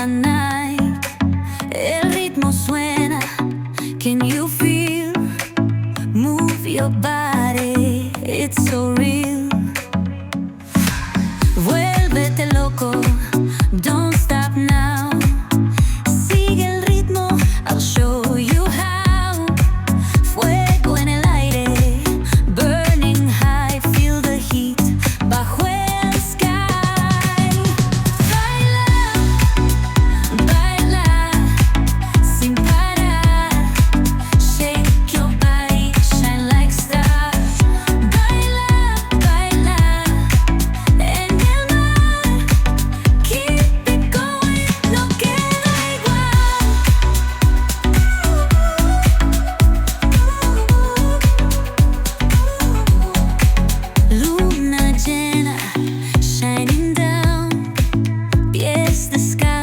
night. El ritmo suena. Can you feel? Move your body, it's so real. Vuélvete loco, don't stop now. Sigue el ritmo, I'll show you how. Fuego en el aire, burning high, feel the heat bajo el sky. Baila, baila, sin parar. Shake your body, shine like stars. Baila, baila, en el mar. Keep it going, no queda igual. Luna llena, shining down, pies de sky.